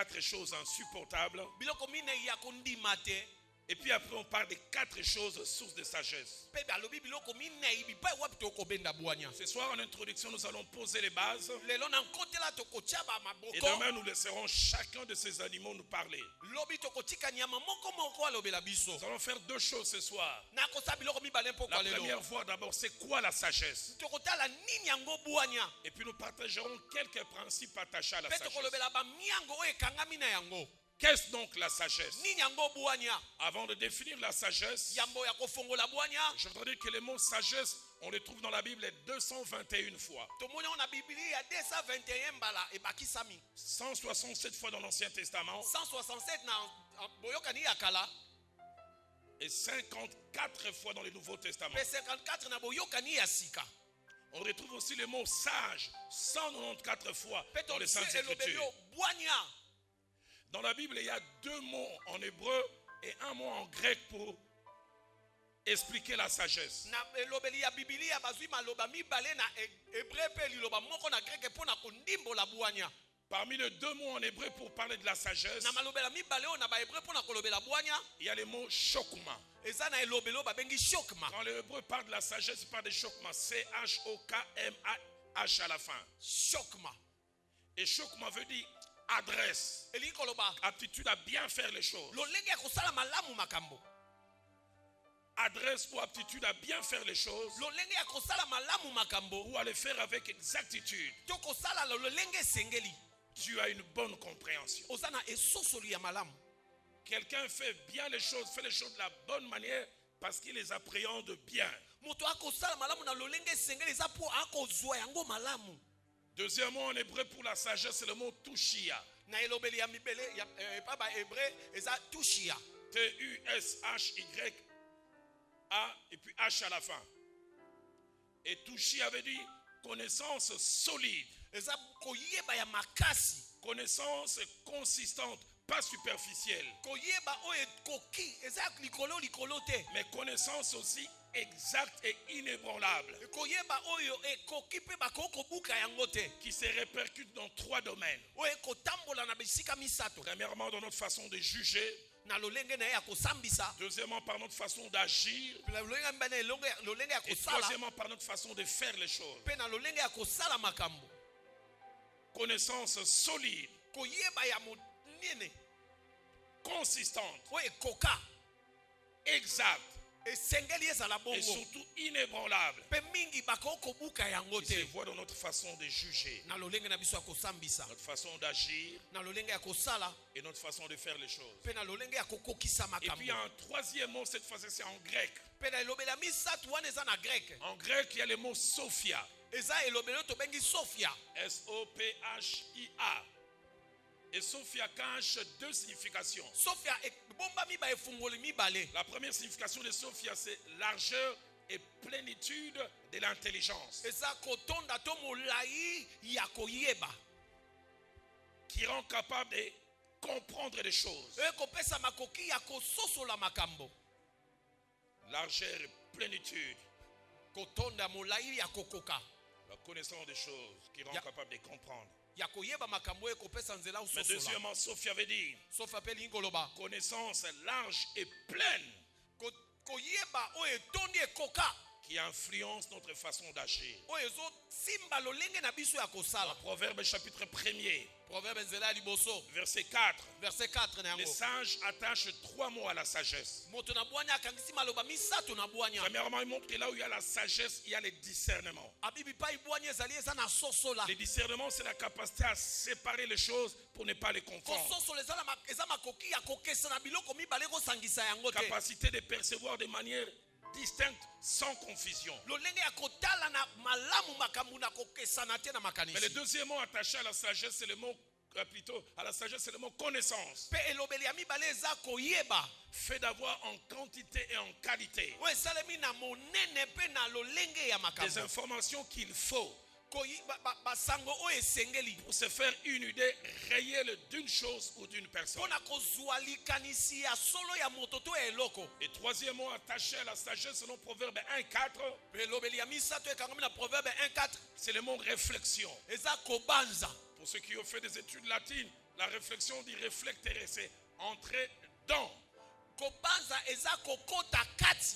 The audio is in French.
4 choses insupportables. biloko minei ya kondima te. Et puis après, on parle des 4 choses sources de sagesse. Pe balobi biloko minei bipai wapi tokobenda bwanya. Ce soir, en introduction, nous allons poser les bases. Lelo na nkotela tokotia ba maboko. Et demain, nous laisserons chacun de ces animaux nous parler. Lobi tokotika nyama moko moko alobela biso. Nous allons faire 2 choses ce soir. Na kosa biloko mibale mpoko La lelo. première fois, d'abord, c'est quoi la sagesse? Tokotala nini yango bwanya. Et puis nous partagerons quelques principes attachés à la Pe sagesse. tokolobela ba miango oyo ekangami na yango. Qu'est-ce donc la sagesse? Nini yango bwanya. Avant de définir la sagesse, Yambo ya kofongola bwanya. je voudrais dire que le mot sagesse, on le trouve dans la Bible 221 fois. Tomoni na Biblia ya 221 mbala ebakisami. 167 fois dans l'Ancien Testament 167 na boyokani ya kala. et 54 fois dans le Nouveau Testament. Pe 54 na boyokani ya sika. On retrouve aussi le mot sage 194 fois Pe dans les to Saintes elobelo Écritures. bwanya. Dans la Bible, il y a 2 mots en hébreu et 1 mot en grec pour expliquer la sagesse. Na elobeli ya Biblia bazwi maloba mibale na hébreu pe liloba moko na grec pona kondimbola bwanya. Parmi les 2 mots en hébreu pour parler de la sagesse, Na malobela mibale o na ba hébreu pona kolobela bwanya. il y a le mot chokma. Eza na elobelo babengi shokma. Quand le hébreu parle de la sagesse, il parle de chokma. C-H-O-K-M-A-H à la fin. Shokma. Et chokma veut dire adresse, Eli koloba aptitude à bien faire les choses. lolenge ya kosala malamu makambo. Adresse ou aptitude à bien faire les choses Lolenge ya kosala malamu makambo. ou à les faire avec exactitude. To kosala lolenge sengeli. Tu as une bonne compréhension. Osana esosoli ya malamu. Quelqu'un fait bien les choses, fait les choses de la bonne manière parce qu'il les appréhende bien. Moto akosala malamu na lolenge sengeli za po akozwa yango malamu. Deuxièmement, en hébreu pour la sagesse, c'est le mot tushia. Na elobeli ya mibele ya pa ba hébreu eza tushia. T-U-S-H-Y-A et puis H à la fin. Et tushia veut dire connaissance solide, Eza koyeba ya makasi. connaissance consistante, pas superficielle, Koyeba oyo koki eza likolo te. mais connaissance aussi exacte et inébranlable, Koyeba oyo ekoki pe bakoko buka yango te. qui se répercute dans 3 domaines. Oyo kotambola na bisika misato. Premièrement, dans notre façon de juger. Na lolenge na ya kosambisa. Deuxièmement, par notre façon d'agir. Na lolenge mbana lolenge ya Et kosala. troisièmement, par notre façon de faire les choses. Pe na lolenge ya kosala makambo. Connaissance solide, Koyeba ya monene. consistante, Oyo koka. exacte Esengeli ezala et bongo. surtout inébranlable. Pe mingi bakoko buka yango Qui se te. voit dans notre façon de juger, Na lolenge na biso ya kosambisa. notre façon d'agir Na lolenge ya kosala. et notre façon de faire les choses. Pe na lolenge ya kokokisa Et puis il y makambo. a un troisième mot, cette fois-ci c'est en grec. Pe na elobela misatu wana eza na grec. En grec, il y a le mot Sophia. Eza elobelo tobengi Sophia. S-O-P-H-I-A. Et Sophia cache 2 significations. Sophia bomba miba efungoli mibale. La première signification de Sophia, c'est largeur et plénitude de l'intelligence, Eza kotonda to molai ya koyeba. qui rend capable de comprendre les choses. Ekopesa makoki ya kososola makambo. Largeur et plénitude, Kotonda molai ya kokoka. la connaissance des choses, qui rend Ya- capable de comprendre. Ya koyeba makambo ekopesa nzela Mais usosola. deuxièmement, Sophia veut dire Sophia pe lingoloba. connaissance large et pleine, Koyeba oyo etondi ekoka. qui influence notre façon d'agir. Oyo ezo simba lolenge na biso ya kosala. Proverbe chapitre 1er, Proverbe nzela ya liboso. verset 4. Verset 4 na Les yango. sages attachent 3 mots à la sagesse. Moto na bwanya akangisi maloba misato na bwanya. Premièrement, il montre que là où il y a la sagesse, il y a le discernement. Abibi pa ibwanya ezali eza na sosola. Le discernement, c'est la capacité à séparer les choses pour ne pas les confondre. Kososola eza makoki ya kokesa na biloko mibale kosangisa yango te. Capacité de percevoir de manière distincte, sans confusion. Lolenge ya kotala na malamu makambo na kokesa na te na Mais le makanisi. deuxième mot attaché à la sagesse, c'est le mot, plutôt, à la sagesse, c'est le mot connaissance. Pe elobeli ya mibale eza koyeba. Fait d'avoir en quantité et en qualité Oyo esalemi na monene pe na lolenge ya des makambo. informations qu'il faut Basango oyo esengeli. pour se faire une idée réelle d'une chose ou d'une personne. Pona kozwa likanisi ya solo ya moto to ya eloko. Et troisième mot attaché à la sagesse, selon Proverbe 1,4, Pe elobeli ya misato ekangami na Proverbe 1:4. c'est le mot réflexion. Eza kobanza. Pour ceux qui ont fait des études latines, la réflexion dit réflectere, c'est entrer dans. Kobanza eza kokota kati